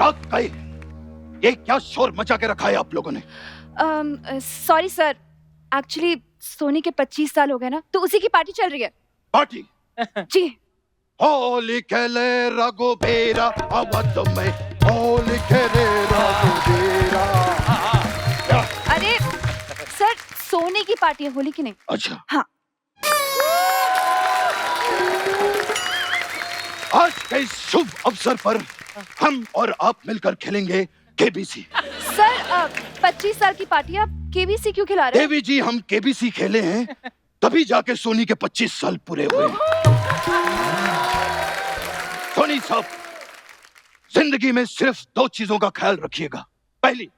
रात गए, ये क्या शोर मचा के रखा है आप लोगों ने? सॉरी सर, एक्चुअली सोनी के 25 साल हो गए ना, तो उसी की पार्टी चल रही है। पार्टी? जी। होली खेले रघुबीरा अवध में, होली खेले रघुबीरा। अरे सर, सोनी की पार्टी है, होली की नहीं। अच्छा। हाँ। आज के इस शुभ अवसर पर हम और आप मिलकर खेलेंगे केबीसी। सर 25 साल की पार्टी, आप केबीसी क्यों खिला रहे हैं? देवी जी, हम केबीसी खेले हैं तभी जाके सोनी के 25 साल पूरे हुए। सोनी साहब, जिंदगी में सिर्फ 2 चीजों का ख्याल रखिएगा। पहली,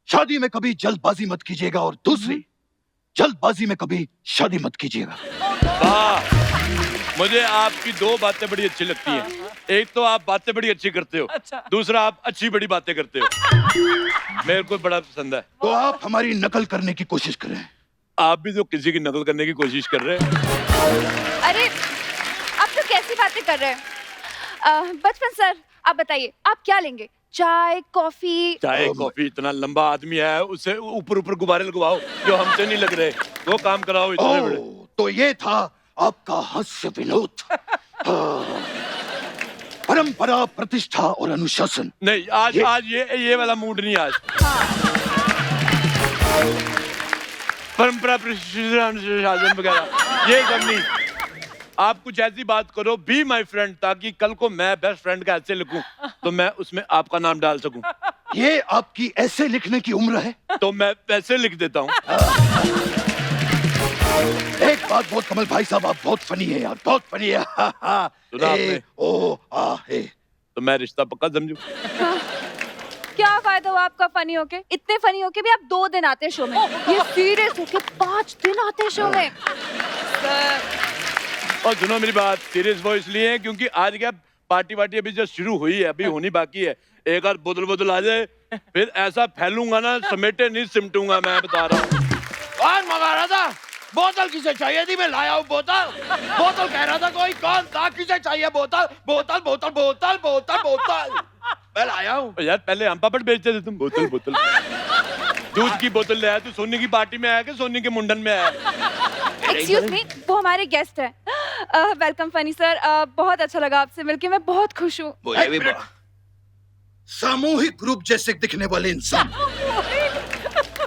शादी में कभी जल्दबाजी मत कीजिएगा, और दूसरी, जल्दबाजी में कभी शादी मत कीजिएगा। वाह, मुझे आपकी 2 बातें बड़ी अच्छी लगती हैं। एक तो आप बातें बड़ी अच्छी करते हो, दूसरा आप अच्छी बड़ी बातें करते हो। मेरे को बड़ा पसंद है। तो आप हमारी नकल करने की कोशिश करें। आप भी तो किसी की नकल करने की कोशिश कर रहे हैं। अरे आप तो कैसी बातें कर रहे हैं? बचपन सर, आप बताइए आप क्या लेंगे? चाय, कॉफी? चाय कॉफी? इतना लंबा आदमी है, उसे ऊपर ऊपर गुब्बारे लगवाओ जो हमसे नहीं लग रहे, वो काम कराओ इतने बड़े। तो ये था आपका हास्य विनोद। परंपरा, प्रतिष्ठा और अनुशासन। नहीं, आज ये वाला मूड नहीं आज। परंपरा, प्रतिष्ठा, अनुशासन वगैरह ये सब नहीं। आप कुछ ऐसी बात करो, बी माई फ्रेंड, ताकि कल को मैं बेस्ट फ्रेंड का ऐसे लिखूं तो मैं उसमें आपका नाम डाल सकूं। ये आपकी ऐसे लिखने की उम्र है? तो मैं वैसे लिख देता हूँ। एक बात बहुत, कमल भाई साहब, आप बहुत फनी है यार, बहुत फनी है। सुना आपने? ओ आ हे। तो मैं रिश्ता पक्का समझू। क्या फायदा हुआ आपका फनी होके? इतने फनी होके भी आप 2 दिन आते शो में, ये सीरियस होके 5 दिन आते शो में। और सुनो मेरी बात, सीरियस वो इसलिए है क्योंकि आज क्या पार्टी वार्टी अभी जो शुरू हुई है, अभी होनी बाकी है। एक आध बोतल आ जाए, फिर ऐसा फैलूंगा ना, समेटे नहीं सिमटूंगा, मैं बता रहा हूँ। कौन मंगा रहा था? बोतल किसे चाहिए थी? मैं लाया हूँ बोतल। बोतल कह रहा था कोई, कौन था? किसे चाहिए बोतल? बोतल बोतल बोतल बोतल बोतल मैं लाया हूँ। यार पहले हम पापड़ बेचते थे, तुम बोतल बोतल। दूध की बोतल ले आया तू, सोनी की पार्टी में आया कि सोनी के मुंडन में आया? एक्सक्यूज मी, वो हमारे गेस्ट हैं। वेलकम फनी सर, बहुत अच्छा लगा आपसे मिलके, मैं बहुत खुश हूँ। मुझे भी सामूहिक रूप जैसे दिखने वाले इंसान,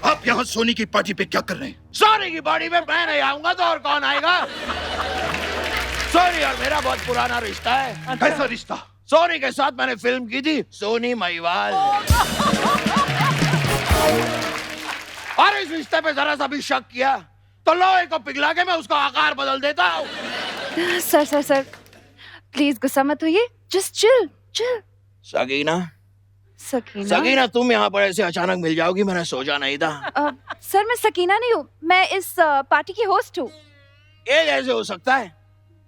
आप यहाँ सोनी की पार्टी पे क्या कर रहे हैं? सोनी की पार्टी में मैं नहीं आऊंगा तो और कौन आएगा? सोनी और मेरा बहुत पुराना रिश्ता है। कैसा रिश्ता? सोनी के साथ मैंने फिल्म की थी, सोनी महिवाल। और इस रिश्ते पे जरा सा भी शक किया तो लोहे को पिघला के मैं उसका आकार बदल देता हूँ। सर प्लीज गुस्सा मत होइए, जस्ट चिल। सकीना, सकीना? तुम यहाँ पर ऐसे अचानक मिल जाओगी, मैंने सोचा नहीं था। सर मैं सकीना नहीं हूँ, मैं इस पार्टी की होस्ट हूँ। ये कैसे हो सकता है?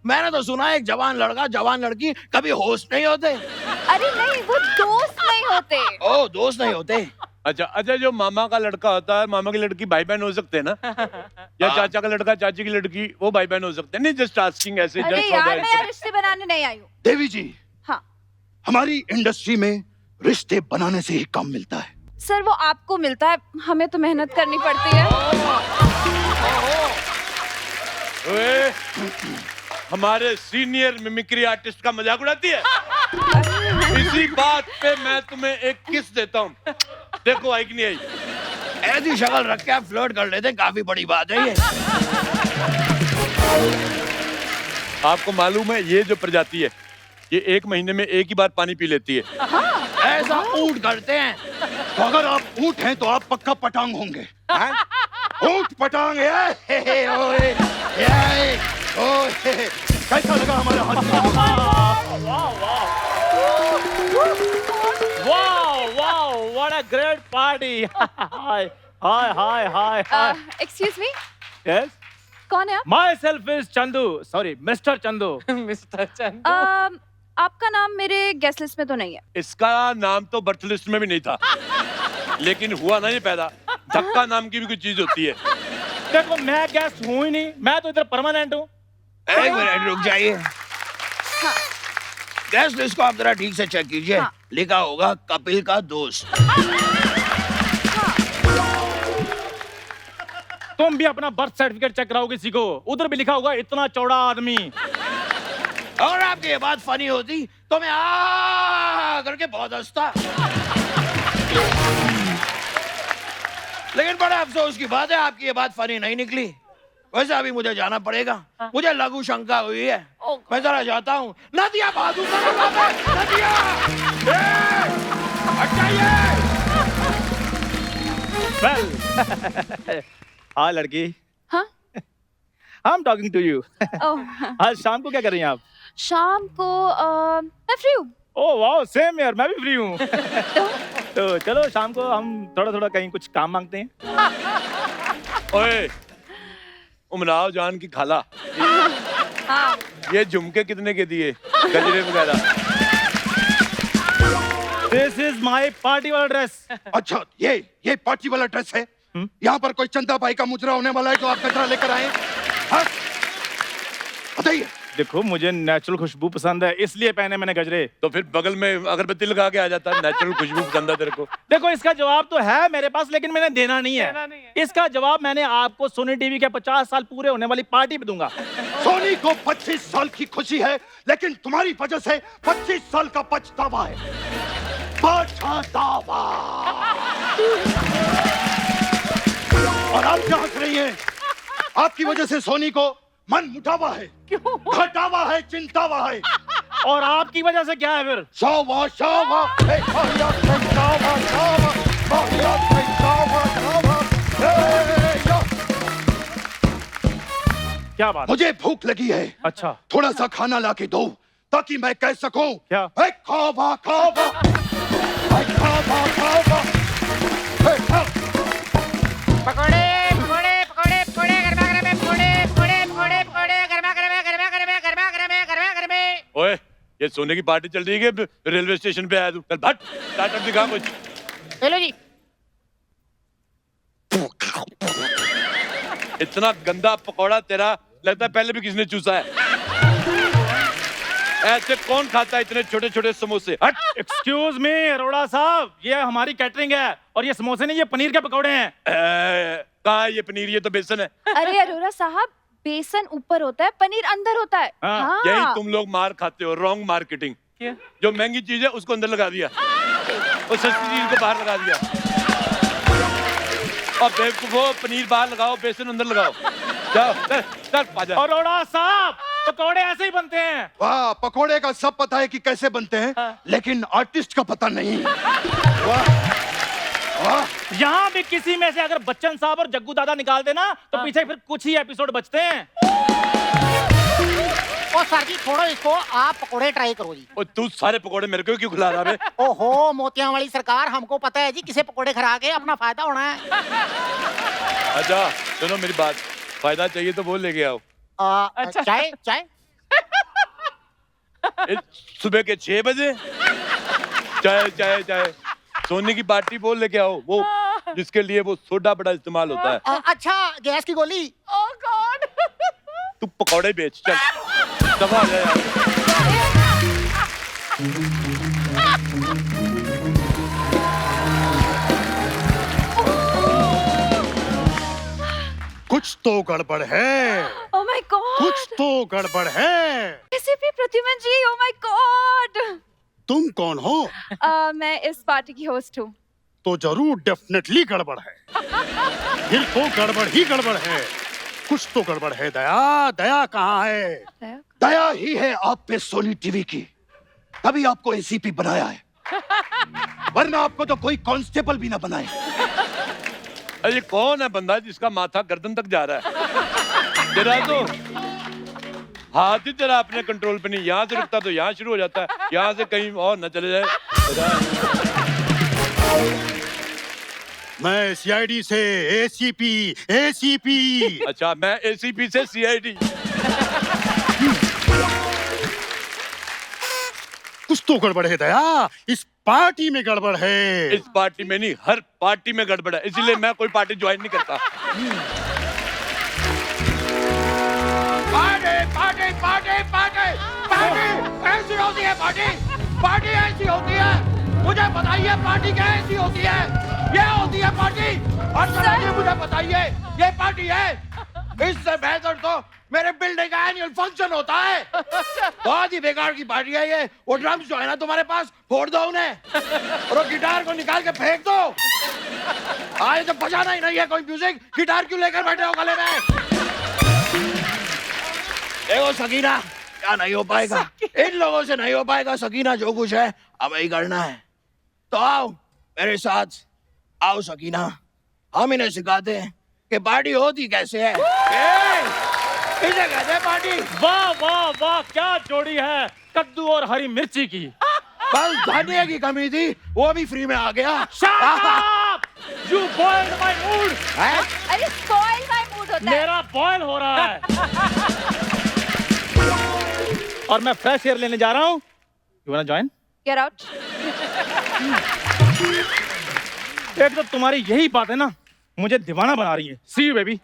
मैंने तो सुना है एक जवान लड़का जवान लड़की कभी होस्ट नहीं होते। अरे नहीं, वो दोस्त नहीं होते। ओ, दोस्त नहीं होते? अच्छा, जो मामा का लड़का होता है, मामा की लड़की भाई बहन हो सकते हैं ना? या चाचा का लड़का चाची की लड़की, वो भाई बहन हो सकते हैं? नहीं, जस्ट आस्किंग ऐसे। अरे यार, मैं रिश्ते बनाने नहीं आई हूँ। देवी जी, हाँ, हमारी इंडस्ट्री में रिश्ते बनाने से ही काम मिलता है। सर वो आपको मिलता है, हमें तो मेहनत करनी पड़ती है। हमारे सीनियर मिमिक्री आर्टिस्ट का मजाक उड़ाती है। इसी बात पे मैं तुम्हें एक किस देता हूँ, देखो आई कि नहीं आई? ऐसी शक्ल रख के आप फ्लर्ट कर लेते, काफी बड़ी बात है ये। आपको मालूम है ये जो प्रजाति है, ये 1 महीने में 1 ही बार पानी पी लेती है। हाँ, ऐसा ऊंट करते हैं। तो अगर आप ऊंट हैं तो आप पक्का पटांग होंगे। ऊंट पटांग। कैसा लगा हमारा Wow, what a great party. Hi. Excuse me, Yes, कौन है आप? myself is Chandu. Sorry, Mr. Chandu. आपका नाम मेरे गेस्ट लिस्ट में तो नहीं है। इसका नाम तो बर्थ लिस्ट में भी नहीं था, लेकिन हुआ ना ये पैदा। धक्का नाम की भी कोई चीज होती है। देखो मैं गेस्ट हूँ ही नहीं, मैं तो इधर परमानेंट हूँ। एक मिनट रुक जाइए। गेस्ट लिस्ट को आप जरा ठीक से चेक कीजिए। हाँ। लिखा होगा कपिल का दोस्त। तुम भी अपना बर्थ सर्टिफिकेट चेक कराओ किसी को, उधर भी लिखा होगा इतना चौड़ा आदमी। और आपकी ये बात फनी होती तो मैं आ करके बहुत हंसता। लेकिन बड़ा अफसोस की बात है, आपकी ये बात फनी नहीं निकली। वैसे अभी मुझे जाना पड़ेगा, मुझे लघु शंका हुई है, मैं जरा जाता हूँ। नदिया बहादुर नदिया हट जाइए। वेल हाँ लड़की, हाँ I am talking to you. Oh आज शाम को क्या कर रही हैं आप? शाम को मैं फ्री हूँ। ओह वाओ, सेम यार, मैं भी फ्री हूँ। तो चलो शाम को हम थोड़ा थोड़ा कहीं कुछ काम मांगते हैं। ओए उमराव जान की खाला, हाँ ये झुमके कितने के दिए, गजरे वगैरह? दिस इज माय पार्टी वाला ड्रेस। अच्छा ये पार्टी वाला ड्रेस है? यहाँ पर कोई चंदा भाई का मुजरा होने वाला है जो आप कचरा लेकर आए? हाँ? बताइए। देखो मुझे नेचुरल खुशबू पसंद है, इसलिए पहने मैंने गजरे। तो फिर बगल में अगरबत्ती लगा के आ जाता, नेचुरल खुशबू पसंद है तेरे को? देखो इसका जवाब तो है मेरे पास, लेकिन मैंने देना नहीं है। इसका जवाब मैंने आपको सोनी टीवी के 50 साल पूरे होने वाली पार्टी पे दूंगा। सोनी को 25 साल की खुशी है, लेकिन तुम्हारी वजह से 25 साल का पछतावा है। पछतावा। और आप क्या हंस रही हैं? आपकी वजह से सोनी को मन मुटावा है, घटावा है, चिंतावा है। और आपकी वजह से क्या है फिर? शावा शावा, हे शावा शावा शावा, शावा शावा, हे या। क्या बात? मुझे भूख लगी है, अच्छा थोड़ा सा खाना लाके दो ताकि मैं कह सकूं क्या? हे खावा खावा, हे खावा खावा, हे खा। पकोड़े पकोड़े पकोड़े पकोड़े गरमा गरमे पकोड़े पकोड़े पकोड़े पकोड़े गरमा गरमे गरमा गरमे गरमा गरमे गरमा गरमे। ओए ये सोने की पार्टी चल रही है कि रेलवे स्टेशन पे आया तू? चल भट, स्टार्टअप दिखा कुछ। हेलो जी। इतना गंदा पकौड़ा तेरा, लगता है पहले भी किसी ने चूसा है। ऐसे कौन खाता है इतने छोटे छोटे समोसे? हट। एक्सक्यूज मी अरोड़ा साहब, ये हमारी कैटरिंग है और ये समोसे नहीं, ये पनीर के पकौड़े हैं। कहाँ है ये पनीर? ये तो बेसन है। अरे अरोड़ा साहब, बेसन ऊपर होता है, पनीर अंदर होता है। हाँ, हाँ। यही तुम लोग मार खाते हो, रॉन्ग मार्केटिंग। जो महंगी चीज है उसको अंदर लगा दिया और सस्ती चीज को बाहर लगा दिया। और बेवकूफो, पनीर बाहर लगाओ, बेसन अंदर लगाओ। जाओ चल चल पाजा। अरोड़ा साहब, पकौड़े ऐसे ही बनते हैं। वाह, पकोड़े का सब पता है कि कैसे बनते हैं, लेकिन आर्टिस्ट का पता नहीं। वाह वाह। यहाँ भी किसी में से अगर बच्चन साहब और जग्गू दादा निकाल देना तो पीछे फिर कुछ ही एपिसोड बचते हैं। ओ सर जी छोड़ो इसको, आप पकोड़े ट्राई करो जी। और तू सारे पकोड़े मेरे को क्यों खिला रहा है? ओहो मोतियां वाली सरकार, हमको पता है जी किसे पकोड़े खरा के अपना फायदा होना है। अच्छा सुनो मेरी बात, फायदा चाहिए तो वो लेके आओ। अच्छा चाय चाय। सुबह के 6 बजे चाय चाय चाय। सोने की पार्टी बोल लेके आओ, वो जिसके लिए वो सोडा बड़ा इस्तेमाल होता है। अच्छा गैस की गोली। ओह गॉड। तू पकौड़े बेच, चल दबा आ जा यार। कुछ तो गड़बड़ है, ओह माय गॉड। कुछ तो गड़बड़ है। ACP Pradyuman ji, oh my God. तुम कौन हो? मैं इस पार्टी की होस्ट हूँ। तो जरूर डेफिनेटली गड़बड़ है। फिर तो गड़बड़ ही गड़बड़ है, कुछ तो गड़बड़ है। दया, दया कहाँ है? दया ही है आप पे सोनी टीवी की, तभी आपको एसीपी बनाया है, वरना आपको तो कोई कांस्टेबल भी ना बनाए। अरे ये कौन है बंदा जिसका माथा गर्दन तक जा रहा है? तेरा तो हाथ ही तेरा अपने कंट्रोल पे नहीं, यहाँ से रुकता तो यहाँ शुरू हो जाता है, यहाँ से कहीं और न चले जाए। मैं सीआईडी से एसीपी, एसीपी। अच्छा मैं एसीपी से सीआईडी। कुछ तो गड़बड़ है दया, इस पार्टी में गड़बड़ है। इस पार्टी में नहीं, हर पार्टी में गड़बड़ है, इसीलिए मैं कोई पार्टी ज्वाइन नहीं करता। Party party party party party ऐसी होती है। ये पार्टी? पार्टी ऐसी होती है, मुझे बताइए पार्टी क्या ऐसी होती है? ये होती है पार्टी। और चलिए मुझे बताइए ये पार्टी है? इससे बेहतर तो मेरे बिल्डिंग का एनुअल फंक्शन होता है। बहुत ही बेकार की पार्टी है ये। वो ड्रम्स जो है ना तुम्हारे पास, फोड़ दो उन्हें और वो गिटार को निकाल के फेंक दो। आज तो बजाना ही नहीं है कोई म्यूजिक, गिटार क्यों लेकर बैठे हो गले में? देखो सकीना, क्या नहीं हो पाएगा, इन लोगों से नहीं हो पाएगा सकीना। जो कुछ है हमें ही करना है। तो आओ मेरे साथ, आओ सकीना, हम इन्हें सिखाते हैं कि पार्टी होती कैसे है। इसे कहते हैं पार्टी। वाह वाह वाह, क्या जोड़ी है कद्दू और हरी मिर्ची की। बस धनिया की कमी थी, वो भी फ्री में आ गया। Shut up! You boiled my mood. अरे spoil my mood होता है। मेरा बॉयल हो रहा है। और मैं फ्रेश एयर लेने जा रहा हूँ। You wanna join? Get out. एक तो तुम्हारी यही बात है ना, मुझे दीवाना बना रही है। See you baby.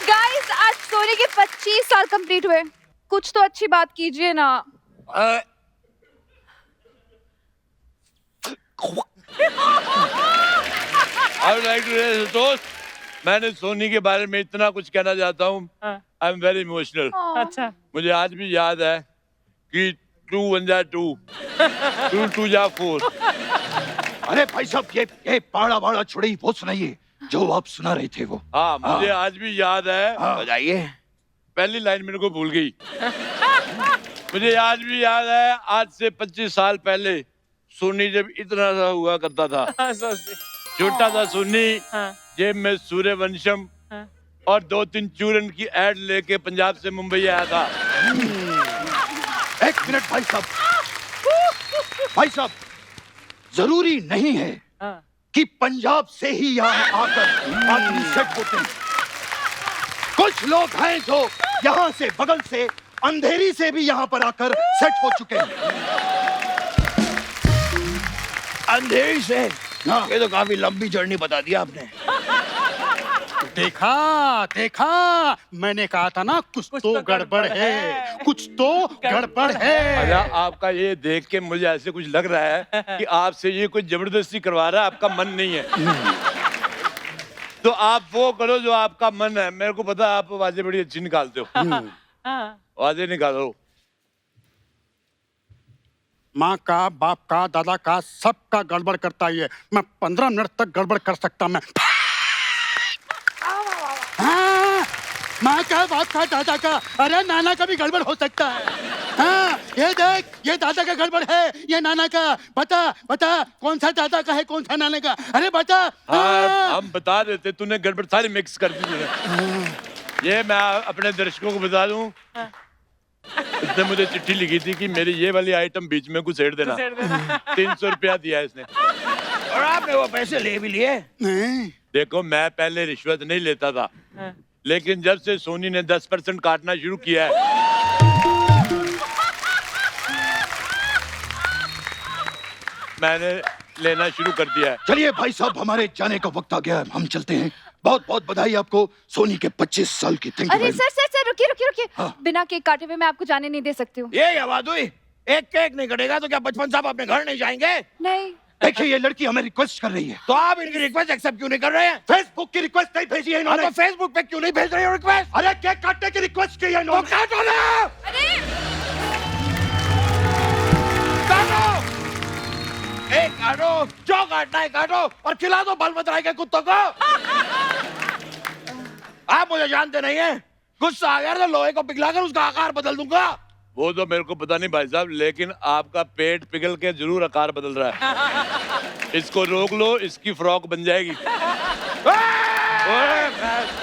Guys, आज सोनी के 25 साल कंप्लीट हुए। कुछ तो अच्छी बात कीजिए ना। दोस्त, मैंने सोनी के बारे में इतना कुछ कहना चाहता हूँ। I am very emotional. अच्छा। मुझे आज भी याद है कि 2 1 जा 2, 2 2 जा 4। अरे भाई साहब, ये पाड़ा बाड़ा छुड़ई वो सुनाइए जो आप सुना रहे थे वो। हाँ, मुझे आज भी याद है। बजाइए। पहली लाइन मेरे को भूल गई। मुझे आज भी याद है, आज से 25 साल पहले सोनी जब इतना सा हुआ करता था, छोटा था सोनी, जेब में सूर्यवंशम और 2-3 चूरन की एड लेके पंजाब से मुंबई आया था। एक मिनट भाई साहब, भाई साहब, जरूरी नहीं है कि पंजाब से ही यहाँ आकर आदमी सेट होते हैं। कुछ लोग हैं जो यहाँ से, बगल से, अंधेरी से भी यहाँ पर आकर सेट हो चुके हैं। अंधेरी से? ये तो काफी लंबी जर्नी बता दी आपने। देखा देखा, मैंने कहा था ना कुछ तो गड़बड़ है, कुछ तो गड़बड़ है। अरे आपका ये देख के मुझे ऐसे कुछ लग रहा है कि आपसे ये कुछ जबरदस्ती करवा रहा है, आपका मन नहीं है। तो आप वो करो जो आपका मन है। मेरे को पता है आप आवाजें बड़ी अच्छी निकालते हो। आवाजें निकालो। माँ का, बाप का, दादा का, सबका गड़बड़ करता ही है। मैं 15 मिनट तक गड़बड़ कर सकता। मैं हाँ, माँ का, बाप का, दादा का, अरे नाना का भी गड़बड़ हो सकता है। हाँ, ये देख, ये दादा का गड़बड़ है, ये नाना का। बता बता, कौन सा दादा का है, कौन सा नाना का? अरे बता। हाँ, हम बता देते, तूने गड़बड़ सारी मिक्स कर दी तूने। ये मैं अपने दर्शकों को बता दूं, इसने मुझे चिट्ठी लिखी थी कि मेरी ये वाली आइटम बीच में घुसेड़ देना। 300 रुपया दिया इसने। और आपने वो पैसे ले भी लिए? नहीं। देखो, मैं पहले रिश्वत नहीं लेता था, लेकिन जब से सोनी ने 10% काटना शुरू किया है, मैंने लेना शुरू कर दिया है। चलिए भाई साहब, हमारे जाने का वक्त आ गया है, हम चलते हैं। बहुत बहुत बधाई आपको सोनी के 25 साल की। Thank you. अरे सर रुकिए रुकिए रुकिए। हाँ। बिना केक काटे हुए मैं आपको जाने नहीं दे सकती हूँ। ये क्या बात हुई? एक केक नहीं कटेगा तो क्या बचपन साहब अपने घर नहीं जाएंगे? नहीं। देखिए, ये लड़की हमें रिक्वेस्ट कर रही है। तो आप इनकी रिक्वेस्ट एक्सेप्ट क्यों नहीं कर रहे हैं? फेसबुक की रिक्वेस्ट नहीं भेजी है इन्होंने। तो फेसबुक पे क्यों नहीं भेज रहे हो रिक्वेस्ट? अरे केक काटने की रिक्वेस्ट की है तो इन्होंने। काटो ना, अरे काटो, एक काटो, जो काटना है काटो और खिला दो बलवंतराय के कुत्तों को। आप मुझे जानते नहीं हैं, गुस्सा आ गया तो लोहे को पिघलाकर उसका आकार बदल दूंगा। वो तो मेरे को पता नहीं भाई साहब, लेकिन आपका पेट पिघल के जरूर आकार बदल रहा है। इसको रोक लो, इसकी फ्रॉक बन जाएगी।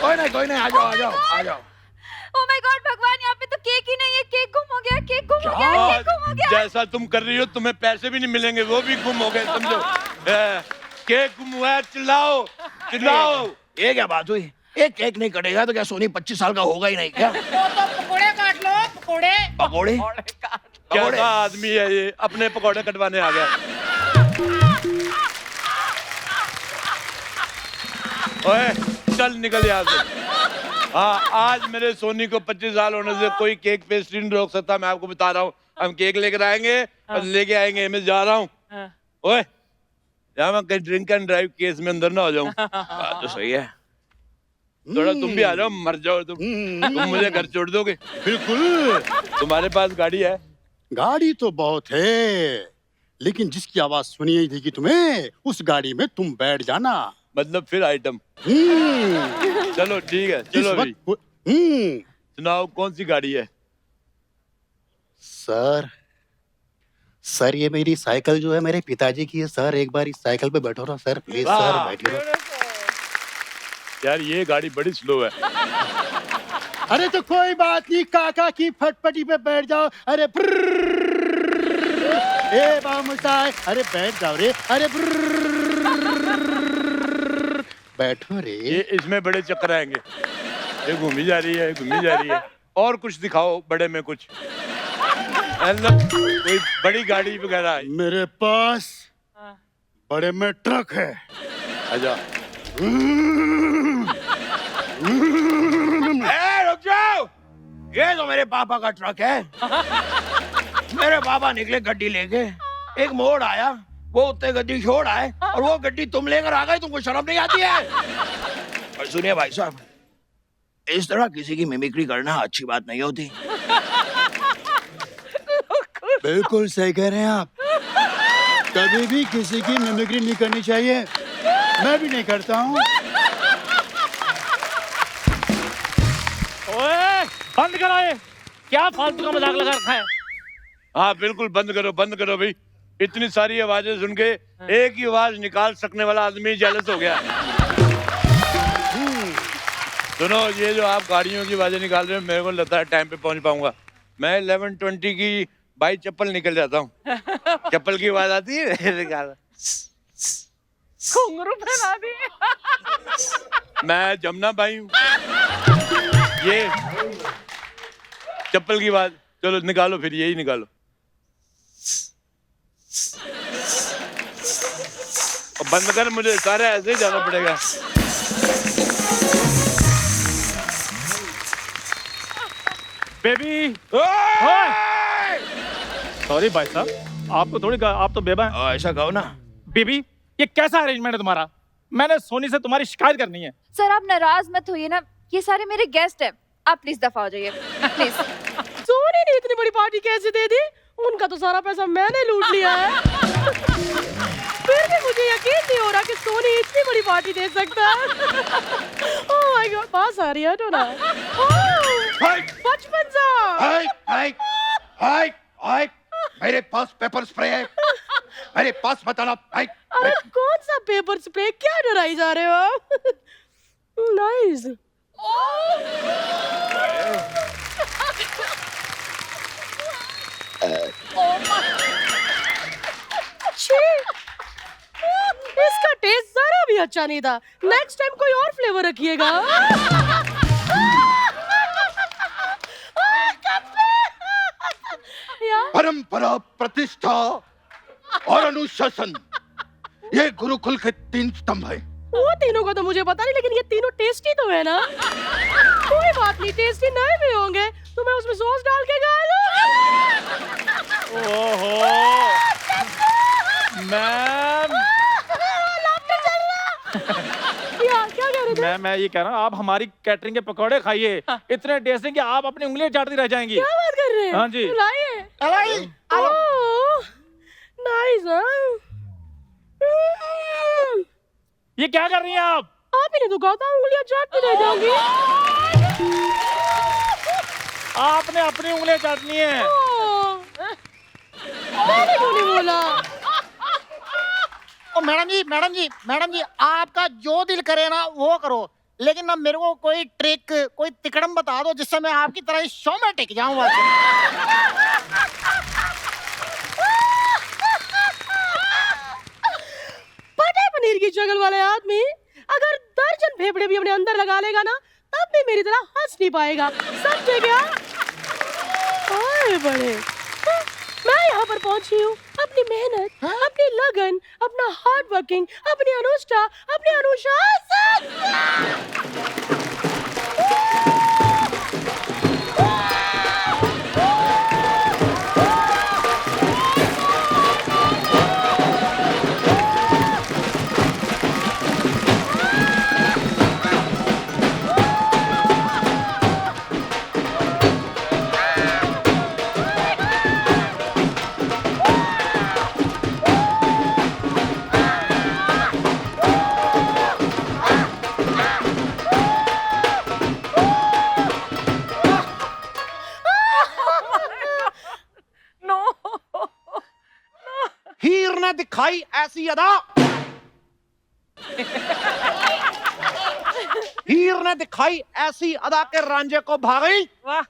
कोई नहीं, आ जाओ आ जाओ आ जाओ। ओह माय गॉड भगवान, यहाँ पे तो केक ही नहीं है। केक गुम हो गया, केक गुम हो गया, केक गुम हो गया। जैसा तुम कर रही हो, तुम्हें पैसे भी नहीं मिलेंगे, वो भी गुम हो गए, समझो। केक गुम हुआ है, चिल्लाओ चिल्लाओ। ये क्या बात हुई? एक केक नहीं कटेगा तो क्या सोनी 25 साल का होगा ही नहीं क्या? तो पकोड़े काट लो, पकोड़े। पकोड़े? कैसा आदमी है ये, अपने पकौड़े कटवाने आ गया। ओए, चल निकल यहाँ से। हाँ, आज मेरे सोनी को 25 साल होने से कोई केक पेस्ट्री नहीं रोक सकता। मैं आपको बता रहा हूँ, हम केक लेकर आएंगे और लेके आएंगे। मैं जा रहा हूँ। ओए, या मैं कहीं ड्रिंक एंड ड्राइव केस में अंदर ना हो जाऊं। बात तो सही है। थोड़ा तुम भी आ जाओ, मर जाओ तुम मुझे घर छोड़ दोगे? बिल्कुल। तुम्हारे पास गाड़ी है? गाड़ी तो बहुत है, लेकिन जिसकी आवाज सुनी ही थी कि तुम्हें, उस गाड़ी में तुम बैठ जाना। मतलब फिर आइटम। हम्म, चलो ठीक है, इस चलो अभी वक्त सुनाओ कौन सी गाड़ी है? सर, सर ये मेरी साइकिल जो है मेरे पिताजी की है सर। एक बार इस साइकिल पे बैठो ना सर, प्लीज सर, वाह, बैठिए। यार ये गाड़ी बड़ी स्लो है। अरे तो कोई बात नहीं, काका की फटफटी पे बैठ जाओ। अरे ए बामुसाई, अरे बैठ जाओ रे। अरे बैठो रे। ये इसमें बड़े चक्कर आएंगे। ये घूमी जा रही है, घूमी जा रही है। और कुछ दिखाओ बड़े में कुछ, मतलब कोई बड़ी गाड़ी वगैरह। मेरे पास बड़े में ट्रक है। अच्छा, रुक जाओ, ये तो मेरे पापा का ट्रक है। मेरे पापा निकले गड्डी लेके, एक मोड़ आया, वो उत्ते गड्डी छोड़ आए और वो गड्डी तुम लेकर आ गए। तुमको शर्म नहीं आती है? और सुनिए भाई साहब, इस तरह किसी की मिमिक्री करना अच्छी बात नहीं होती। बिल्कुल सही कह रहे हैं आप। कभी भी किसी की मिमिक्री नहीं करनी चाहिए। मैं भी नहीं करता हूँ। ओए, बंद करो ये। क्या फालतू का मजाक लगा रखा है? हाँ बिल्कुल बंद करो भाई। इतनी सारी आवाजें सुन के एक ही आवाज निकाल सकने वाला आदमी जेलस हो गया। सुनो, ये जो आप गाड़ियों की आवाजें निकाल रहे हो, मेरे को लगता है टाइम पे पहुंच पाऊंगा। मैं 11:20 की बाई चप्पल निकल जाता हूँ। चप्पल की आवाज आती है, निकाल। घुंघरू पहना दी। मैं जमुना भाई हूँ। ये चप्पल की आवाज, चलो निकालो, फिर यही निकालो। और बंद कर, मुझे सारे ऐसे ही जाना पड़ेगा। बेबी, सॉरी भाई साहब, आपको थोड़ी आप तो बेबा हैं। ऐसा कहो ना। बेबी, ये कैसा अरेंजमेंट है तुम्हारा? मैंने सोनी से तुम्हारी शिकायत करनी है। सर आप नाराज मत होइए ना, ये सारे मेरे गेस्ट हैं। आप प्लीज दफा हो जाइए प्लीज। सोनी ने इतनी बड़ी पार्टी कैसे दे दी? उनका तो सारा पैसा मैंने लूट लिया है। फिर भी मुझे यकीन नहीं हो रहा कि सोनी इतनी बड़ी पार्टी दे सकता है। ओह माय गॉड, पास आ रही है तो ना। बचपन सा। मेरे पास पेपर स्प्रे है, मेरे पास बताना। अरे कौन सा पेपर स्प्रे? क्या डराई जा रहे हो आप? नाइस। इसका टेस्ट जरा भी अच्छा नहीं था। नेक्स्ट टाइम कोई और फ्लेवर रखिएगा। परंपरा, प्रतिष्ठा और अनुशासन, ये गुरुकुल के 3 स्तंभ है। वो तीनों का तो मुझे पता नहीं, लेकिन ये तीनों टेस्टी तो है ना। कोई बात नहीं, टेस्टी नहीं भी होंगे तो मैं उसमें सॉस डाल के खा लूं। ओहो मैम, क्या कह रहे थे? मैं ये कह रहा हूँ, आप हमारी कैटरिंग के पकौड़े खाइए। इतने टेस्टी कि आप अपनी उंगलियां चाटती रह जाएंगी। क्या बात कर रहे हैं? हाँ जी। लाइए। नाइस। ये क्या कर रही हैं आप? आप ही ने तो कहा था उंगलियां चाटती रह जाऊंगी। आपने अपनी उंगलियां चाटनी है। मैंने क्यों नहीं बोला? ओ मैडम जी, आपका जो दिल करे ना वो करो, लेकिन ना मेरे को कोई ट्रिक, कोई तिकड़म बता दो जिससे मैं आपकी तरह इस शो में टिक जाऊं। पता पनीर की शक्ल वाले आदमी अगर दर्जन फेफड़े भी अपने अंदर लगा लेगा ना, तब भी मेरी तरह हंस नहीं पाएगा। समझे क्या? बड़े मैं यहाँ पर पहुंची हूँ अपनी मेहनत, अपनी लगन, अपना हार्ड वर्किंग, अपनी अनुष्ठा, अपनी अनुशासन। दिखाई ऐसी अदा, हीर ने दिखाई ऐसी अदा के रांझे को भागी। वाह,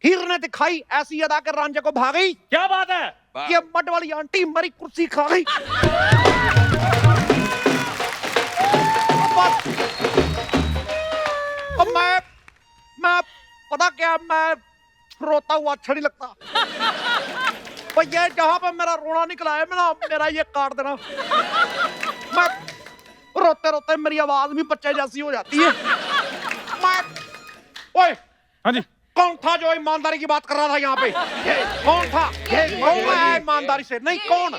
हीर ने दिखाई ऐसी अदा के रांझे को भागी। क्या बात है। ये मड वाली आंटी मेरी कुर्सी खा गई। अब मैं पता क्या, मैं रोता हुआ अच्छा नहीं लगता। पर ये जहां पर मेरा रोना निकला है मेरा ये काट देना। मैं रोते रोते मेरी आवाज भी बच्चे जैसी हो जाती है। मैं ओए, हाँ जी, कौन था जो ईमानदारी की बात कर रहा था यहाँ पे? कौन था? कौन आया ईमानदारी से? नहीं, कौन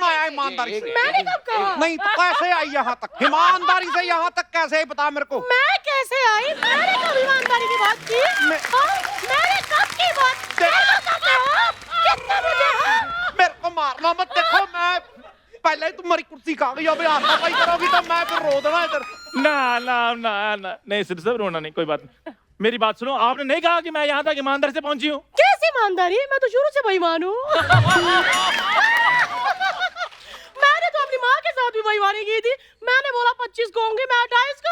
आया ईमानदारी से? मैंने कब कहा? नहीं तो कैसे आई यहाँ तक? ईमानदारी से यहाँ तक कैसे आई बता मेरे को। मैं कैसे आई? मैंने कब ईमानदारी की बात की? मैंने कब की बात? कितने बजे? मेरे को मारना मत। देखो मैं पहले तुम्हारी कुर्सी खा गई, अबे हाथापाई करोगी तो मैं फिर रो देना इधर। ना नहीं सिर्फ सब रोना नहीं, कोई बात नहीं। मेरी बात सुनो, आपने नहीं कहा कि मैं यहाँ तक ईमानदारी से पहुंची हूँ? कैसी ईमानदारी? मैं तो शुरू से बेईमान हूँ। मैंने तो अपनी माँ के साथ भी बेईमानी की थी। मैंने बोला 25 को होंगे, मैं 28 को।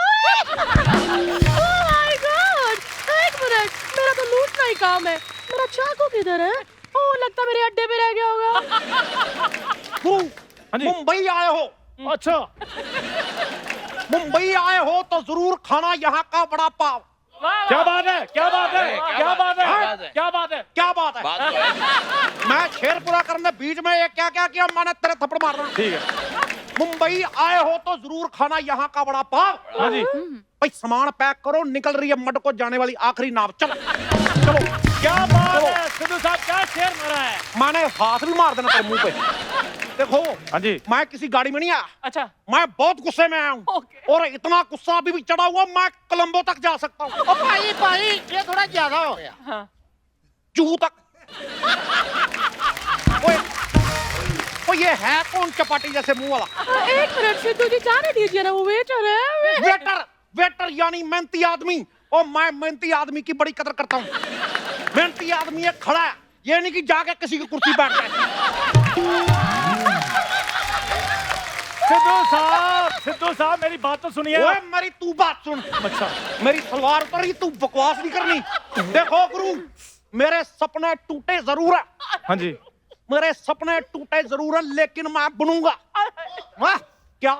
Oh my God! एक मिनट, मेरा तो लूटना ही काम है। मेरा चाकू किधर है? ओह, लगता मेरे अड्डे पे रह गया होगा। हाँ जी। मुंबई आए हो? अच्छा, मुंबई आए हो तो जरूर खाना यहाँ का बड़ा पाव। क्या बात है, क्या बात है, क्या बात है, क्या बात है, क्या बात है? मैं शेर पूरा करने बीच में ये क्या क्या किया, मैंने तेरे थप्पड़ मार रहा। ठीक है। मुंबई आए हो तो जरूर खाना यहाँ का बड़ा पाव। हाँ जी। भाई सामान पैक करो, निकल रही है मड को जाने वाली आखिरी नाव। चलो चलो। क्या बात है सिद्धू साहब, क्या शेर मारा है। मैंने हाथ भी मार देना तेरे मुंह पे। देखो, हाँ जी। मैं किसी गाड़ी में नहीं आया। अच्छा, मैं बहुत गुस्से में आया हूँ। और इतना गुस्सा अभी भी चढ़ा हुआ, मैं कोलंबो तक जा सकता हूँ। भाई ये थोड़ा ज्यादा हो गया। जूहू तक। ओए ये है कौन चपाटी जैसे मुंह वाला? एक मिनट सिद्धू जी, जाने दीजिए ना, वो वेटर है। वेटर यानी मेहनती आदमी। और मैं मेहनती आदमी की बड़ी कदर करता हूँ। मेहनती आदमी है खड़ा है, ये नहीं कि जाके किसी की कुर्सी बैठ जाए। सिद्धू साहब मेरी बात तो सुनिए। ओए मेरी तू बात सुन। अच्छा, मेरी सलवार उतर रही, तू बकवास नहीं करनी। देखो गुरु, मेरे सपने टूटे जरूर है। हाँ जी। मेरे सपने टूटे जरूर है, लेकिन मैं बनूंगा। वाह, क्या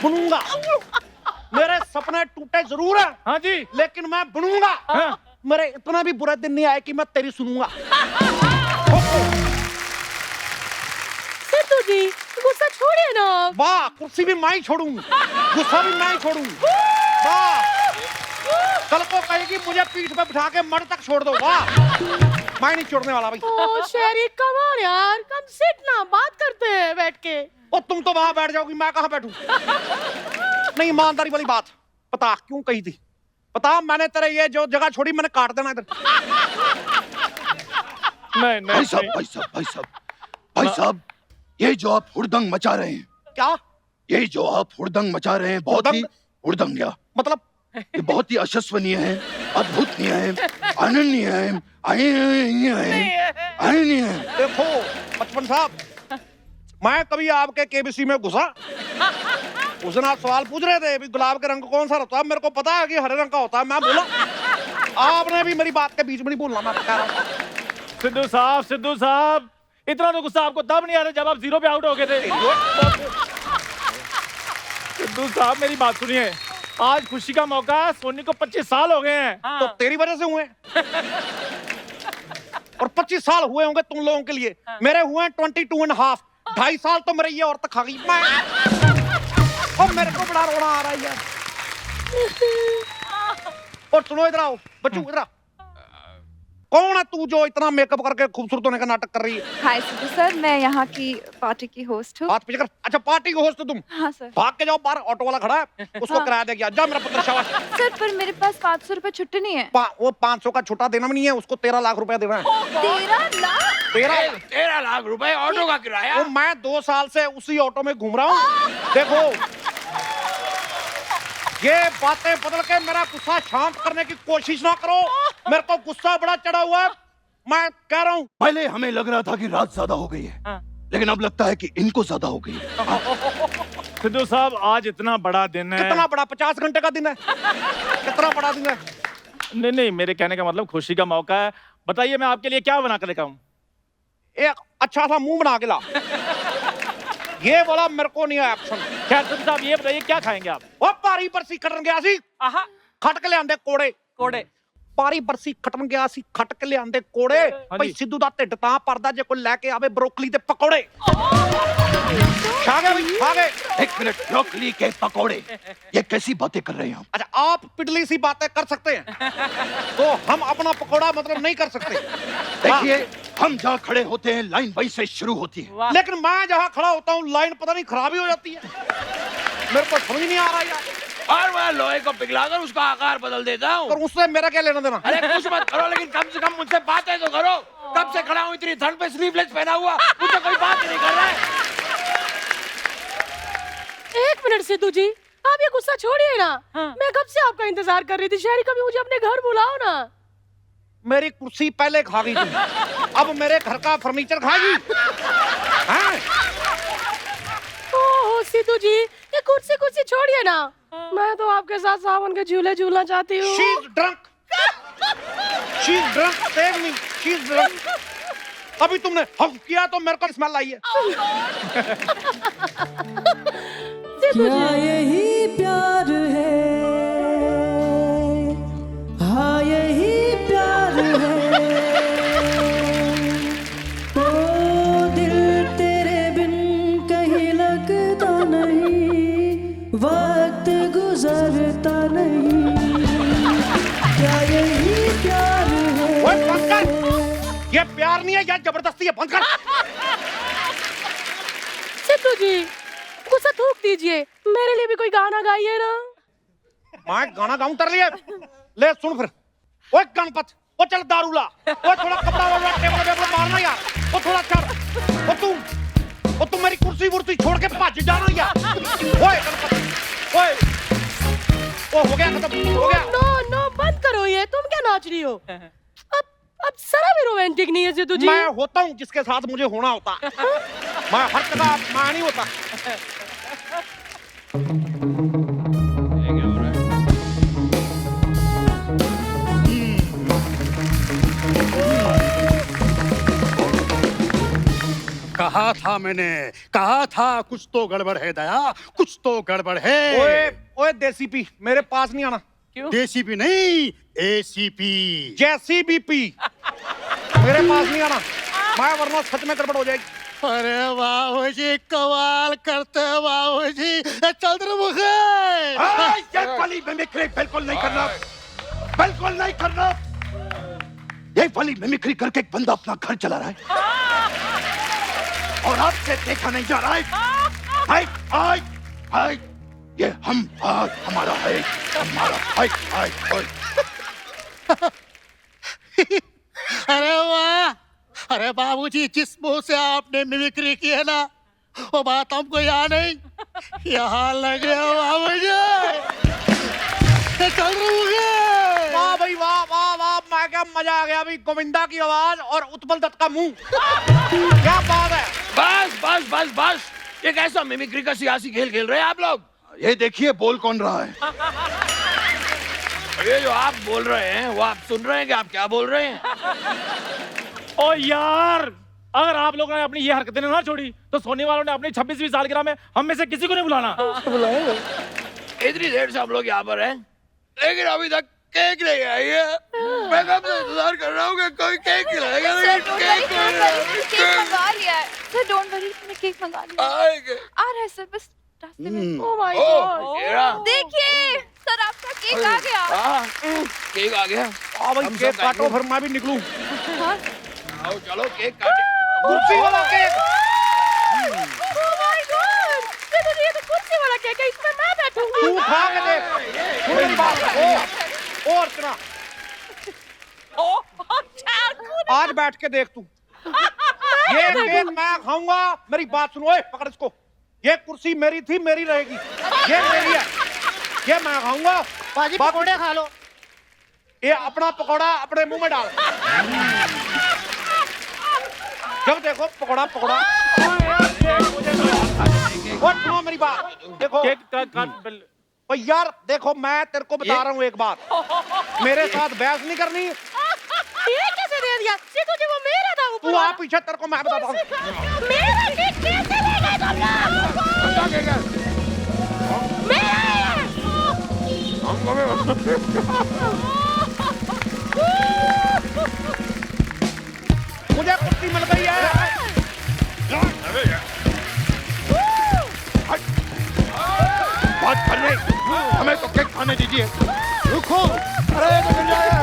बनूंगा? मेरे सपने टूटे जरूर है। हाँ जी। लेकिन मैं बनूंगा। हाँ। मेरे इतना भी बुरे दिन नहीं आए कि मैं तेरी सुनूंगा। सिद्धू जी, गुस्सा छोड़िए ना। वाह, कुर्सी भी मैं ही छोड़ूं, गुस्सा भी मैं ही छोड़ूं। वाह, कल को कहेगी मुझे पीठ पे बिठा के मर तक छोड़ दो। वाह, मैं नहीं छोड़ने वाला भाई। ओ शेरी, कम ऑन यार, कम सिट ना, बात करते हैं बैठ के। और तुम तो वहां बैठ जाओगी, मैं कहां बैठूं? नहीं, ईमानदारी वाली बात पता क्यों कही थी? पता, मैंने तेरे ये जो जगह छोड़ी, मैंने काट देना इधर। नहीं भाई साहब, भाई साहब, भाई साहब, भाई साहब, ये जो आप हुड़दंग मचा रहे हैं, क्या? ये जो आप हुड़दंग मचा रहे हैं, बहुत ही हुड़दंग, या मतलब ये बहुत ही अशस्वनीय है, अद्भुतनीय है, अनन्य है, अनन्य है। देखो बचपन साहब, मैं कभी आपके केबीसी में घुसा? उस दिन आप सवाल पूछ रहे थे भी गुलाब का रंग कौन सा होता है, मेरे को पता है कि हरे रंग का होता है। मैं बोला, आपने भी मेरी बात के बीच में नहीं बोलना। मैं कह रहा हूं सिद्धू साहब, इतना तो गुस्सा आपको तब नहीं आ रहा जब आप 0 पे आउट हो गए थे। सिद्धू साहब मेरी बात सुनिए, आज खुशी का मौका है। सोनी को 25 साल हो गए हैं। तो तेरी वजह से हुए और 25 साल हुए होंगे तुम लोगों के लिए। मेरे हुए 22.5। 2.5 साल तो मेरे ये औरत खा गई। मैं और मेरे को बड़ा रोना आ रहा है यार। और सुनो, इधर आओ बच्चू, इधर आ। कौन है तू जो इतना मेकअप करके खूबसूरत होने का नाटक कर रही है? हाय सिद्धू सर, मैं यहाँ की पार्टी की होस्ट हूँ। हाथ पीछे कर। अच्छा, पार्टी को होस्ट हो तुम? हाँ सर। भाग के जाओ बाहर, ऑटो वाला खड़ा है, उसको किराया दे गया। जा मेरा पुत्र, शाबाश। सर पर मेरे पास 500 रुपए छुट्टी नहीं है। वो 500 का छुट्टा देना भी नहीं है, उसको 13 लाख रुपया देना है। 13 लाख? 13 लाख रुपए ऑटो का किराया? वो मैं 2 साल से उसी ऑटो में घूम रहा हूँ। देखो, ये बातें बदल के मेरा गुस्सा शांत करने की कोशिश ना करो। मेरे को गुस्सा बड़ा चढ़ा हुआ है। मैं कह रहा हूँ, पहले हमें लग रहा था कि रात ज्यादा हो गई है, लेकिन अब लगता है कि इनको ज्यादा हो गई। सिद्धू साहब आज इतना बड़ा दिन है। कितना बड़ा? 50 घंटे का दिन है। कितना बड़ा दिन है? नहीं नहीं, मेरे कहने का मतलब खुशी का मौका है। बताइए मैं आपके लिए क्या बना कर लेकर आऊं? एक अच्छा सा मुंह बना के ला। ये वाला मेरे को नहीं है एक्शन। खैर सिद्धू साहब ये बताइए क्या खाएंगे आप? ओ पारी बरसी खटन गया सी, आहा खट के लिआंदे कोड़े। कोड़े पारी बरसी खटन ਗਿਆ ਸੀ ਖੱਟ ਕੇ ਲਿਆਂਦੇ ਕੋੜੇ ਭਈ ਸਿੱਧੂ ਦਾ ਢਿੱਡ ਤਾਂ ਪਰਦਾ ਜੇ ਕੋਈ ਲੈ ਕੇ ਆਵੇ ਬਰੋਕਲੀ ਦੇ ਪਕੌੜੇ। खा गए भाई, खा गए। 1 मिनट, ब्रोकली के पकौड़े, ये कैसी बातें कर रहे हैं आप? अच्छा आप पिटली सी बातें कर सकते हैं तो हम अपना पकौड़ा मतलब नहीं कर सकते। देखिए हम जहाँ खड़े होते हैं लाइन वहीं से शुरू होती है, लेकिन मैं जहाँ खड़ा होता हूँ लाइन पता नहीं खराब ही हो जाती है। मेरे को समझ नहीं आ रहा यार। और मैं लोहे को पिघलाकर उसका आकार बदल देता हूँ। और उससे मेरा क्या लेना देना? अरे कुछ मत करो, लेकिन कम से कम मुझसे बातें तो करो। कब से खड़ा हूँ इतनी ठंड पे स्लीवलेस पहना हुआ, मुझे कोई बात ही नहीं कर रहा है। एक मिनट सिद्धू जी, आप ये गुस्सा छोड़िए ना। मैं कब से आपका इंतजार कर रही थी। शहरी, कभी मुझे अपने घर बुलाओ ना। मेरी कुर्सी पहले खा गई थी, अब मेरे घर का फर्नीचर खाएगी। ओह सिद्धू जी, ये कुर्सी छोड़िए ना। मैं तो आपके साथ सावन के झूले झूलना चाहती हूँ। She's drunk. She's drunk. Save me. She's drunk. अभी तुमने हक किया तो मेरे को स्मेल आई है। सिद्धू जी, यही प्यार है, हाँ यही प्यार है। ओ दिल तेरे बिन कहीं लगता नहीं, वक्त गुजरता नहीं, क्या यही प्यार है? ओए बंद कर, ये प्यार नहीं है, ये जबरदस्ती है। बंद कर। सिद्धू जी, गुस्सा थूक दीजिए। मेरे लिए भी कोई गाना गाइए ना। मैं गाना गाऊं तर लिए? ले सुन फिर। ओए गणपत, ओ चल दारू ला। ओ थोड़ा कपड़ा वाला टेबल पे अपना मारना यार। ओ थोड़ा चढ़। ओ तुम मेरी कुर्सी वुर्सी छोड़ के भज जाना यार। ओए गणपत, ओए। ओ हो गया खत्म, हो गया। नो बंद करो ये। तुम क्या नाच रही हो? अब जरा भी रोमांटिक नहीं है सिद्धू जी। मैं होता हूँ जिसके साथ मुझे होना होता। मैं हर जगह मैं नहीं होता। कहा था मैंने, कहा था कुछ तो गड़बड़ है दया, कुछ तो गड़बड़ है। ओए देसी पी मेरे पास नहीं आना। जेसीपी नहीं, एसीपी। जैसी भी पी मेरे पास नहीं आना, मैं वरना सच में गड़बड़ हो जाएगी। अरे बाबू जी कमाल करते हैं बाबू जी। चंद्रमुखी ये वाली मिमिक्री बिल्कुल नहीं करना, बिल्कुल नहीं करना। ये वाली मिमिक्री करके एक बंदा अपना घर चला रहा है और आपसे देखा नहीं जा रहा है। हाय हाय हाय, ये हम आज हमारा है, हमारा हाय हाय हाय। अरे वाह, अरे बाबूजी जिस मुंह से आपने मिमिक्री की है ना, वो बात हमको याद नहीं। यहाँ लगे बाबूजी। वाह भाई वाह वाह वाह, मैं क्या मजा आ गया भाई। गोविंदा की आवाज और उत्पल दत्त का मुंह, क्या बात है। बस बस बस बस, ये कैसा मिमिक्री का सियासी खेल खेल रहे हैं आप लोग? ये देखिए बोल कौन रहा है। ये जो आप बोल रहे हैं वो आप सुन रहे हैं कि आप क्या बोल रहे हैं? ओ यार, अगर आप लोगों ने अपनी ये हरकतें ना छोड़ी तो सोने वालों ने अपनी 26वीं सालगिरह में हम में से किसी को नहीं बुलाना। इतनी देर से हम लोग यहाँ पर हैं, लेकिन अभी तक केक नहीं आई है। मैं कब से इंतजार कर रहा हूँ कि कोई केक खिलाएगा, लेकिन केक नहीं आया। केक मंगा लिया है सर, डोंट वरी, मैंने केक मंगा लिया आएंगे। आ रहा है सर, बस रास्ते में। ओह माय ओह, गॉड, ये रहा। देखिए सर, आपका केक आ गया। केक आ गया। भाई हम केक सब काटो फिर मैं भी निकलूं। आओ चलो केक काटे। कुर्सी वाला cake. Oh my god, Sidhu ji, ये तो कुर्सी वाला केक है, इसमें मैं बैठूंगी। तू खा के देख। सुन मेरी बात। ओ अर्चना, आज बैठ के देख तू। ये केक मैं खाऊंगा, मेरी बात सुनो। ओए पकड़ इसको। ये कुर्सी मेरी थी, मेरी रहेगी। ये मेरी है, ये मैं खाऊंगा। बाजी पकौड़े खा लो। ये अपना पकौड़ा अपने मुंह में डाल। जब देखो पकौड़ा पकौड़ा। और सुनो मेरी बात, देखो केक काट ओ यार देखो, मैं तेरे को बता रहा हूँ एक बात, मेरे साथ बहस नहीं करनी। ये कैसे दे दिया? ये तुझे वो मेरा था ऊपर तू आ वाला। पीछे, तेरे को मैं बताता हूँ। मेरा केक कैसे ले गए तुम लोग? मेरा है। मुझे कुर्सी मिल गई है। बात करने, हमें तो केक खाने दीजिए। रुको, अरे तो गिर जाए।